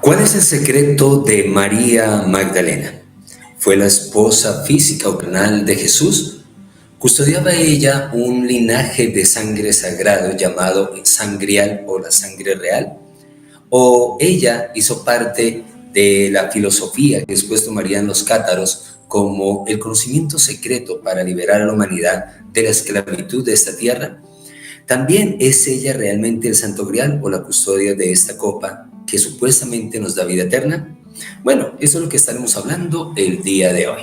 ¿Cuál es el secreto de María Magdalena? ¿Fue la esposa física o carnal de Jesús? ¿Custodiaba ella un linaje de sangre sagrado llamado sangrial o la sangre real? ¿O ella hizo parte de la filosofía que después tomarían los cátaros como el conocimiento secreto para liberar a la humanidad de la esclavitud de esta tierra? ¿También es ella realmente el Santo Grial o la custodia de esta copa que supuestamente nos da vida eterna? Bueno, eso es lo que estaremos hablando el día de hoy.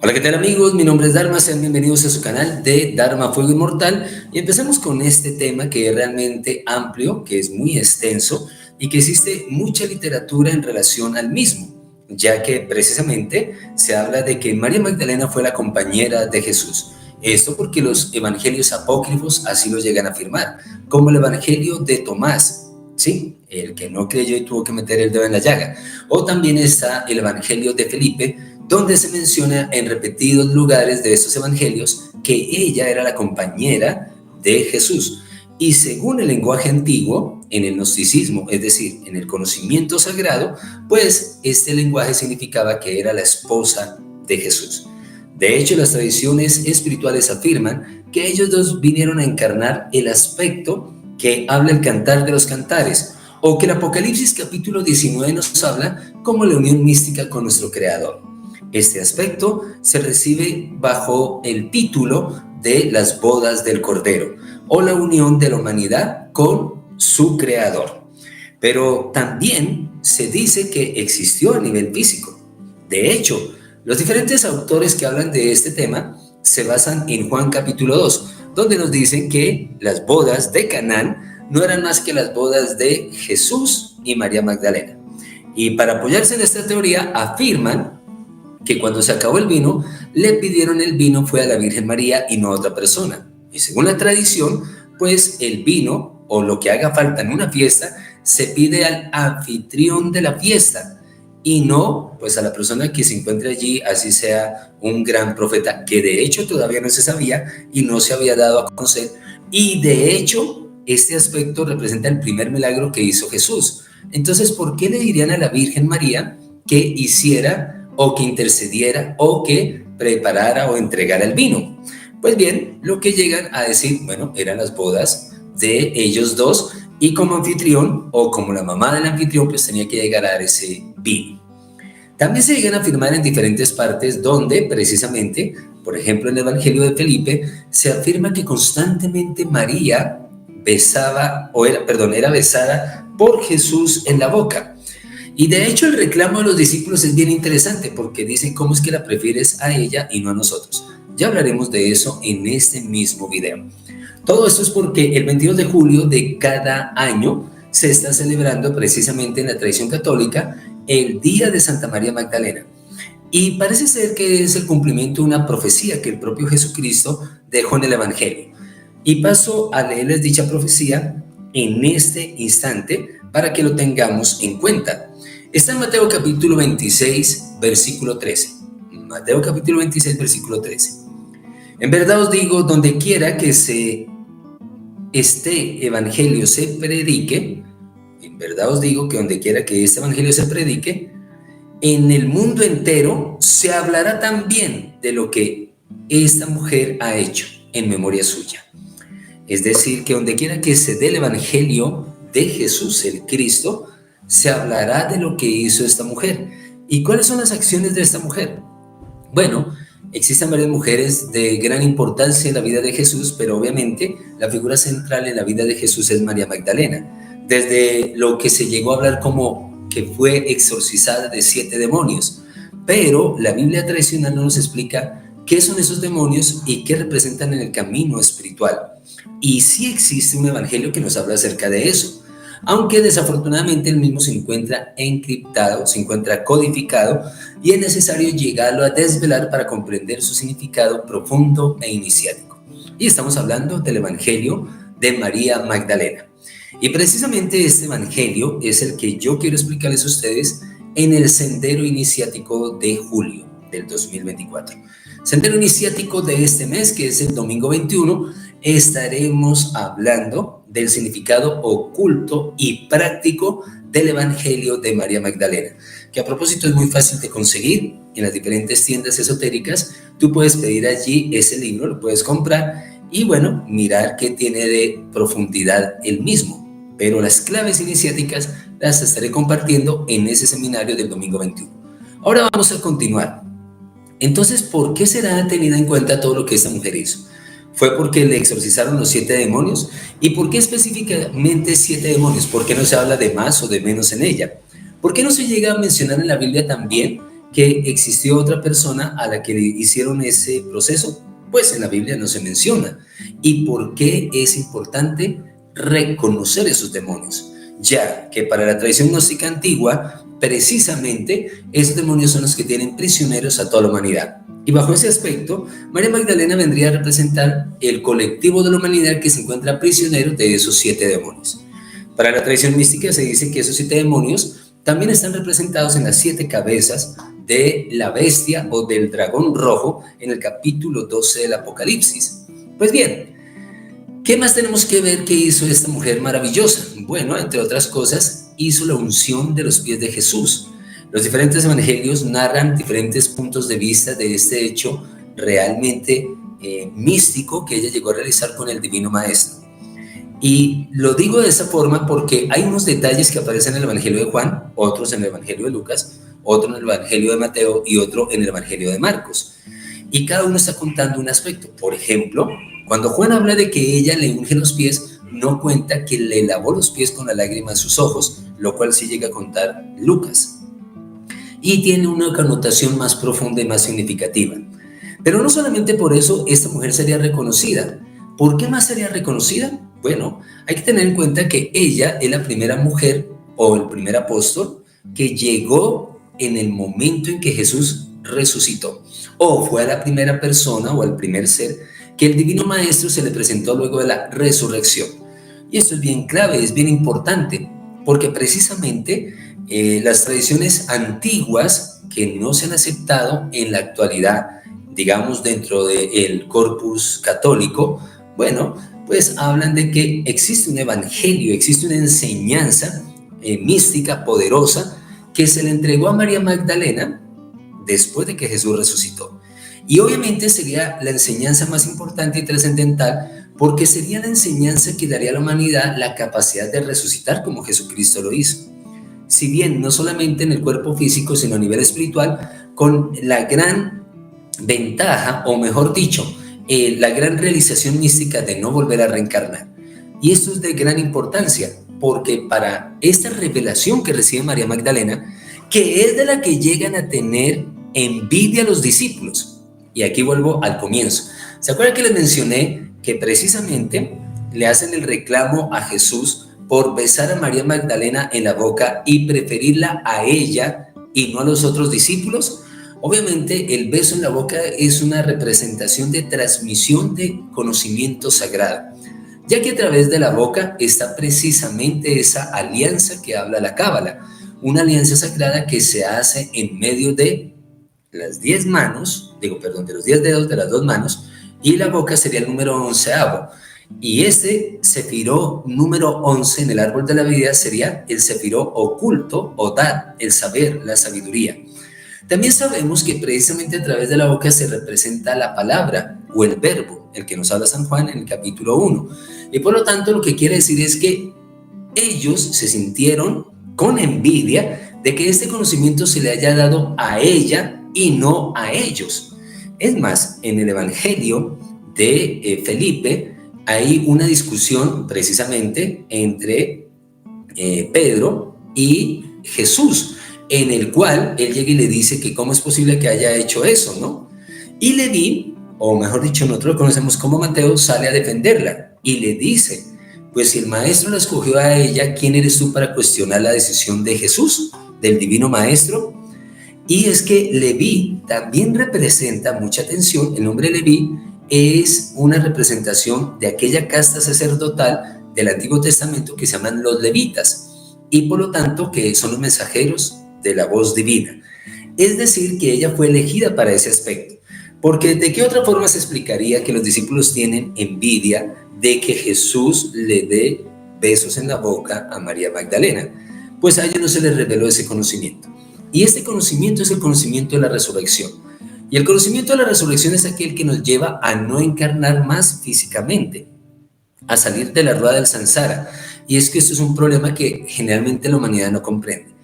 Hola, ¿qué tal amigos? Mi nombre es Dharma, sean bienvenidos a su canal de Dharma Fuego Inmortal y empezamos con este tema que es realmente amplio, que es muy extenso y que existe mucha literatura en relación al mismo, ya que precisamente se habla de que María Magdalena fue la compañera de Jesús. Esto porque los evangelios apócrifos así lo llegan a afirmar, como el evangelio de Tomás, ¿sí? El que no creyó y tuvo que meter el dedo en la llaga. O también está el evangelio de Felipe, donde se menciona en repetidos lugares de estos evangelios que ella era la compañera de Jesús. Y según el lenguaje antiguo, en el gnosticismo, es decir, en el conocimiento sagrado, pues este lenguaje significaba que era la esposa de Jesús. De hecho, las tradiciones espirituales afirman que ellos dos vinieron a encarnar el aspecto que habla el Cantar de los Cantares, o que el Apocalipsis capítulo 19 nos habla como la unión mística con nuestro Creador. Este aspecto se recibe bajo el título de las bodas del Cordero o la unión de la humanidad con su Creador. Pero también se dice que existió a nivel físico. De hecho, los diferentes autores que hablan de este tema se basan en Juan capítulo 2, donde nos dicen que las bodas de Canaán no eran más que las bodas de Jesús y María Magdalena. Y para apoyarse en esta teoría afirman que cuando se acabó el vino, le pidieron el vino fue a la Virgen María y no a otra persona. Y según la tradición, pues el vino o lo que haga falta en una fiesta se pide al anfitrión de la fiesta y no pues a la persona que se encuentre allí, así sea un gran profeta, que de hecho todavía no se sabía y no se había dado a conocer. Y de hecho, este aspecto representa el primer milagro que hizo Jesús. Entonces, ¿por qué le dirían a la Virgen María que hiciera o que intercediera o que preparara o entregara el vino? Pues bien, lo que llegan a decir, bueno, eran las bodas de ellos dos y como anfitrión o como la mamá del anfitrión pues tenía que llegar a dar ese vino. También se llegan a afirmar en diferentes partes donde precisamente, por ejemplo en el Evangelio de Felipe, se afirma que constantemente María era besada por Jesús en la boca. Y de hecho el reclamo de los discípulos es bien interesante porque dicen cómo es que la prefieres a ella y no a nosotros. Ya hablaremos de eso en este mismo video. Todo esto es porque el 22 de julio de cada año se está celebrando precisamente en la tradición católica el Día de Santa María Magdalena. Y parece ser que es el cumplimiento de una profecía que el propio Jesucristo dejó en el Evangelio. Y paso a leerles dicha profecía en este instante para que lo tengamos en cuenta. Está en Mateo capítulo 26, versículo 13. Mateo capítulo 26, versículo 13. En verdad os digo, donde quiera que este evangelio se predique, en verdad os digo que donde quiera que este evangelio se predique, en el mundo entero se hablará también de lo que esta mujer ha hecho en memoria suya. Es decir, que donde quiera que se dé el evangelio de Jesús, el Cristo, se hablará de lo que hizo esta mujer. ¿Y cuáles son las acciones de esta mujer? Bueno, existen varias mujeres de gran importancia en la vida de Jesús, pero obviamente la figura central en la vida de Jesús es María Magdalena. Desde lo que se llegó a hablar como que fue exorcizada de 7 demonios, pero la Biblia tradicional no nos explica qué son esos demonios y qué representan en el camino espiritual. Y sí existe un evangelio que nos habla acerca de eso, aunque desafortunadamente el mismo se encuentra encriptado, se encuentra codificado y es necesario llegarlo a desvelar para comprender su significado profundo e iniciático. Y estamos hablando del evangelio de María Magdalena. Y precisamente este evangelio es el que yo quiero explicarles a ustedes en el sendero iniciático de julio. del 2024. Sendero iniciático de este mes, que es el domingo 21, estaremos hablando del significado oculto y práctico del Evangelio de María Magdalena, que a propósito es muy fácil de conseguir en las diferentes tiendas esotéricas. Tú puedes pedir allí ese libro, lo puedes comprar y bueno, mirar qué tiene de profundidad el mismo. Pero las claves iniciáticas las estaré compartiendo en ese seminario del domingo 21. Ahora vamos a continuar. Entonces, ¿por qué será tenida en cuenta todo lo que esta mujer hizo? ¿Fue porque le exorcizaron los 7 demonios? ¿Y por qué específicamente 7 demonios? ¿Por qué no se habla de más o de menos en ella? ¿Por qué no se llega a mencionar en la Biblia también que existió otra persona a la que le hicieron ese proceso? Pues en la Biblia no se menciona. ¿Y por qué es importante reconocer esos demonios? Ya que para la tradición gnóstica antigua, precisamente esos demonios son los que tienen prisioneros a toda la humanidad. Y bajo ese aspecto, María Magdalena vendría a representar el colectivo de la humanidad que se encuentra prisionero de esos 7 demonios. Para la tradición mística se dice que esos 7 demonios también están representados en las 7 cabezas de la bestia o del dragón rojo en el capítulo 12 del Apocalipsis. Pues bien, ¿qué más tenemos que ver que hizo esta mujer maravillosa? Bueno, entre otras cosas, hizo la unción de los pies de Jesús. Los diferentes evangelios narran diferentes puntos de vista de este hecho realmente místico que ella llegó a realizar con el Divino Maestro. Y lo digo de esa forma porque hay unos detalles que aparecen en el Evangelio de Juan, otros en el Evangelio de Lucas, otro en el Evangelio de Mateo y otro en el Evangelio de Marcos. Y cada uno está contando un aspecto. Por ejemplo, cuando Juan habla de que ella le unge los pies, no cuenta que le lavó los pies con la lágrima de sus ojos, lo cual sí llega a contar Lucas. Y tiene una connotación más profunda y más significativa. Pero no solamente por eso esta mujer sería reconocida. ¿Por qué más sería reconocida? Bueno, hay que tener en cuenta que ella es la primera mujer o el primer apóstol que llegó en el momento en que Jesús resucitó, o fue la primera persona o el primer ser que el Divino Maestro se le presentó luego de la resurrección. Y esto es bien clave, es bien importante, porque precisamente las tradiciones antiguas que no se han aceptado en la actualidad, digamos dentro del corpus católico, bueno, pues hablan de que existe un evangelio, existe una enseñanza mística poderosa que se le entregó a María Magdalena después de que Jesús resucitó. Y obviamente sería la enseñanza más importante y trascendental porque sería la enseñanza que daría a la humanidad la capacidad de resucitar como Jesucristo lo hizo. Si bien no solamente en el cuerpo físico, sino a nivel espiritual, con la gran ventaja, o mejor dicho, la gran realización mística de no volver a reencarnar. Y esto es de gran importancia, porque para esta revelación que recibe María Magdalena, que es de la que llegan a tener envidia los discípulos, y aquí vuelvo al comienzo. ¿Se acuerdan que les mencioné que precisamente le hacen el reclamo a Jesús por besar a María Magdalena en la boca y preferirla a ella y no a los otros discípulos? Obviamente el beso en la boca es una representación de transmisión de conocimiento sagrado, ya que a través de la boca está precisamente esa alianza que habla la Cábala, una alianza sagrada que se hace en medio de las 10 manos, de los 10 dedos de las 2 manos, y la boca sería el número 11avo. Y este sefiró número 11 en el árbol de la vida sería el sefiró oculto o dad, el saber, la sabiduría. También sabemos que precisamente a través de la boca se representa la palabra o el verbo, el que nos habla San Juan en el capítulo 1. Y por lo tanto lo que quiere decir es que ellos se sintieron con envidia de que este conocimiento se le haya dado a ella y no a ellos. Es más, en el Evangelio de Felipe hay una discusión precisamente entre Pedro y Jesús, en el cual él llega y le dice que cómo es posible que haya hecho eso, ¿no? Y Leví, o mejor dicho, nosotros lo conocemos como Mateo, sale a defenderla y le dice, pues si el maestro la escogió a ella, ¿quién eres tú para cuestionar la decisión de Jesús, del divino maestro? Y es que Leví también representa, mucha atención, el nombre Leví es una representación de aquella casta sacerdotal del Antiguo Testamento que se llaman los levitas y por lo tanto que son los mensajeros de la voz divina. Es decir, que ella fue elegida para ese aspecto. Porque ¿de qué otra forma se explicaría que los discípulos tienen envidia de que Jesús le dé besos en la boca a María Magdalena? Pues a ellos no se les reveló ese conocimiento. Y este conocimiento es el conocimiento de la resurrección. Y el conocimiento de la resurrección es aquel que nos lleva a no encarnar más físicamente, a salir de la rueda del samsara. Y es que esto es un problema que generalmente la humanidad no comprende.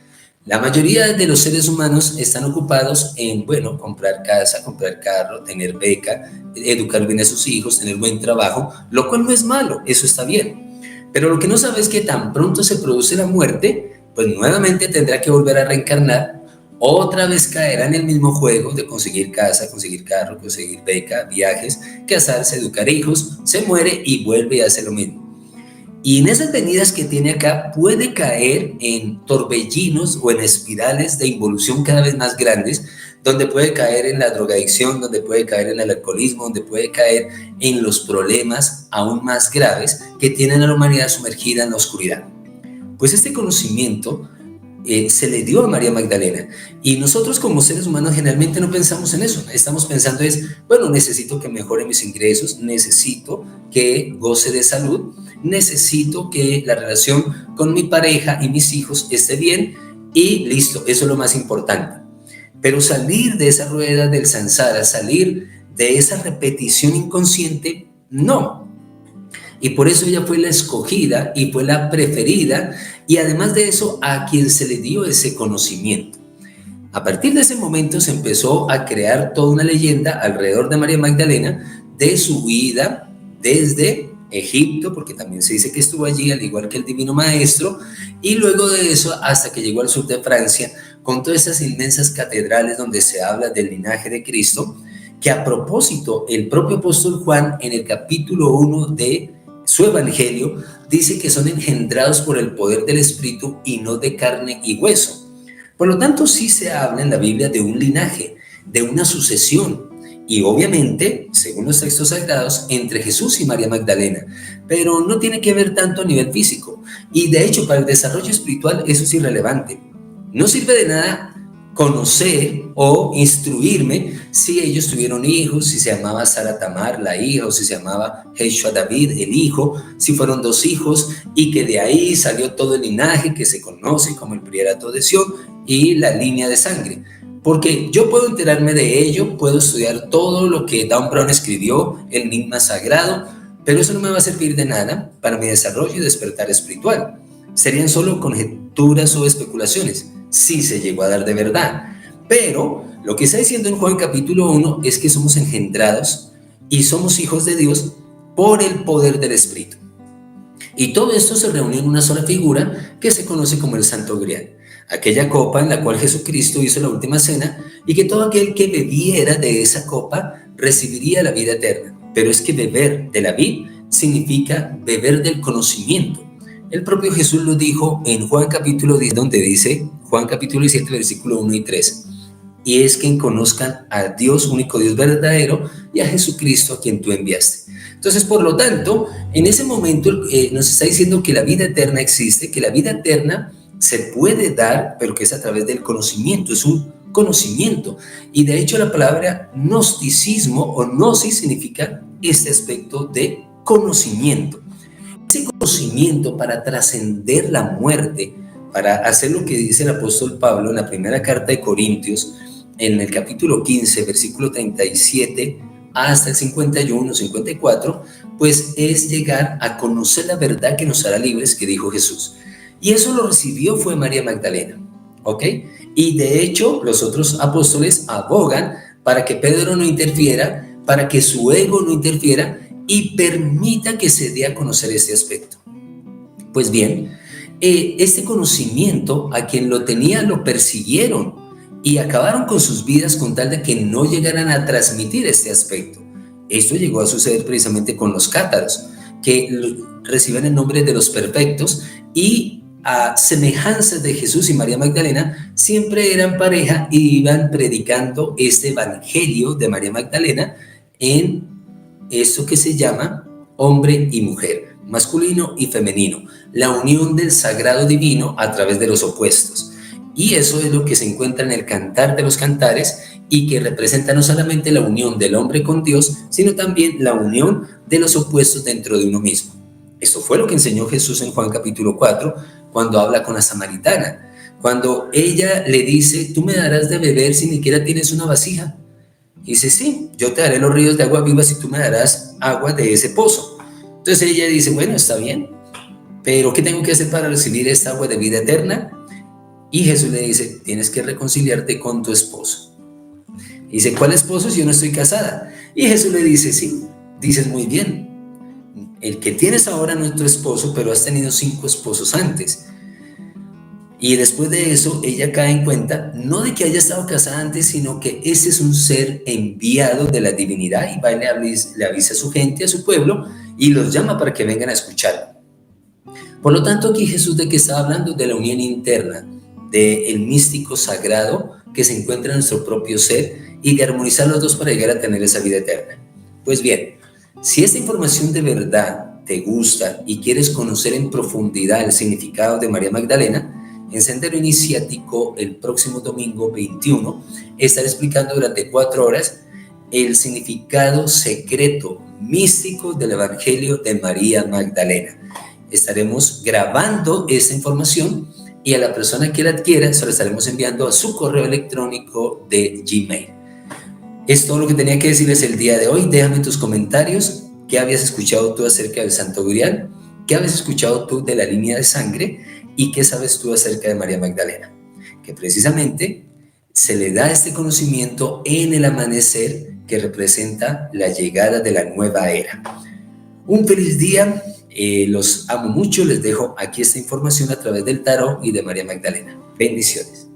La mayoría de los seres humanos están ocupados en, bueno, comprar casa, comprar carro, tener beca, educar bien a sus hijos, tener buen trabajo, lo cual no es malo, eso está bien. Pero lo que no sabe es que tan pronto se produce la muerte, pues nuevamente tendrá que volver a reencarnar, otra vez caerá en el mismo juego de conseguir casa, conseguir carro, conseguir beca, viajes, casarse, educar hijos, se muere y vuelve y hace lo mismo. Y en esas venidas que tiene acá puede caer en torbellinos o en espirales de involución cada vez más grandes, donde puede caer en la drogadicción, donde puede caer en el alcoholismo, donde puede caer en los problemas aún más graves que tienen a la humanidad sumergida en la oscuridad. Pues este conocimiento se le dio a María Magdalena, y nosotros como seres humanos generalmente no pensamos en eso. Estamos pensando es, bueno, necesito que mejore mis ingresos, necesito que goce de salud, necesito que la relación con mi pareja y mis hijos esté bien, y listo, eso es lo más importante. Pero salir de esa rueda del samsara, salir de esa repetición inconsciente, no. Y por eso ella fue la escogida y fue la preferida, y además de eso a quien se le dio ese conocimiento. A partir de ese momento se empezó a crear toda una leyenda alrededor de María Magdalena, de su huida desde Egipto, porque también se dice que estuvo allí al igual que el Divino Maestro, y luego de eso hasta que llegó al sur de Francia, con todas esas inmensas catedrales donde se habla del linaje de Cristo, que a propósito el propio apóstol Juan en el capítulo 1 de su evangelio dice que son engendrados por el poder del Espíritu y no de carne y hueso. Por lo tanto, sí se habla en la Biblia de un linaje, de una sucesión, y obviamente, según los textos sagrados, entre Jesús y María Magdalena, pero no tiene que ver tanto a nivel físico, y de hecho para el desarrollo espiritual eso es irrelevante. No sirve de nada conocer o instruirme si ellos tuvieron hijos, si se llamaba Sara Tamar la hija, o si se llamaba Jeshua David el hijo, si fueron dos hijos y que de ahí salió todo el linaje que se conoce como el Prierato de Sion y la línea de sangre. Porque yo puedo enterarme de ello, puedo estudiar todo lo que Dan Brown escribió, el enigma sagrado, pero eso no me va a servir de nada para mi desarrollo y despertar espiritual. Serían solo conjeturas o especulaciones, si se llegó a dar de verdad. Pero lo que está diciendo en Juan capítulo 1 es que somos engendrados y somos hijos de Dios por el poder del Espíritu. Y todo esto se reunió en una sola figura que se conoce como el Santo Grial, aquella copa en la cual Jesucristo hizo la última cena, y que todo aquel que bebiera de esa copa recibiría la vida eterna. Pero es que beber de la vid significa beber del conocimiento. El propio Jesús lo dijo en Juan capítulo 10, donde dice, Juan capítulo 17, versículo 1 y 3, y es que conozcan a Dios, único Dios verdadero, y a Jesucristo a quien tú enviaste. Entonces, por lo tanto, en ese momento nos está diciendo que la vida eterna existe, que la vida eterna se puede dar, pero que es a través del conocimiento, es un conocimiento. Y de hecho la palabra gnosticismo o gnosis significa este aspecto de conocimiento. Ese conocimiento para trascender la muerte, para hacer lo que dice el apóstol Pablo en la primera carta de Corintios, en el capítulo 15, versículo 37 hasta el 51, 54, pues es llegar a conocer la verdad que nos hará libres, que dijo Jesús. Y eso lo recibió fue María Magdalena, ¿ok? Y de hecho los otros apóstoles abogan para que Pedro no interfiera, para que su ego no interfiera y permita que se dé a conocer este aspecto. Pues bien, este conocimiento a quien lo tenía lo persiguieron y acabaron con sus vidas con tal de que no llegaran a transmitir este aspecto. Esto llegó a suceder precisamente con los cátaros, que reciben el nombre de los perfectos, y a semejanza de Jesús y María Magdalena, siempre eran pareja y iban predicando este evangelio de María Magdalena en esto que se llama hombre y mujer, masculino y femenino, la unión del sagrado divino a través de los opuestos. Y eso es lo que se encuentra en el Cantar de los Cantares y que representa no solamente la unión del hombre con Dios, sino también la unión de los opuestos dentro de uno mismo. Esto fue lo que enseñó Jesús en Juan capítulo 4, cuando habla con la samaritana. Cuando ella le dice, tú me darás de beber si ni siquiera tienes una vasija. Y dice, sí, yo te daré los ríos de agua viva si tú me darás agua de ese pozo. Entonces ella dice, bueno, está bien, pero ¿qué tengo que hacer para recibir esta agua de vida eterna? Y Jesús le dice, tienes que reconciliarte con tu esposo. Y dice, ¿cuál esposo si yo no estoy casada? Y Jesús le dice, sí, dices muy bien. El que tienes ahora no es tu esposo, pero has tenido 5 esposos antes. Y después de eso, ella cae en cuenta, no de que haya estado casada antes, sino que ese es un ser enviado de la divinidad y va y le avisa a su gente, a su pueblo, y los llama para que vengan a escucharlo. Por lo tanto, aquí Jesús de qué está hablando, de la unión interna, del místico sagrado que se encuentra en nuestro propio ser y de armonizar los dos para llegar a tener esa vida eterna. Pues bien, si esta información de verdad te gusta y quieres conocer en profundidad el significado de María Magdalena, en Sendero Iniciático el próximo domingo 21 estaré explicando durante 4 horas el significado secreto, místico del Evangelio de María Magdalena. Estaremos grabando esta información y a la persona que la adquiera se la estaremos enviando a su correo electrónico de Gmail. Es todo lo que tenía que decirles el día de hoy. Déjame tus comentarios. ¿Qué habías escuchado tú acerca del Santo Grial? ¿Qué habías escuchado tú de la línea de sangre? ¿Y qué sabes tú acerca de María Magdalena? Que precisamente se le da este conocimiento en el amanecer que representa la llegada de la nueva era. Un feliz día, los amo mucho, les dejo aquí esta información a través del tarot y de María Magdalena. Bendiciones.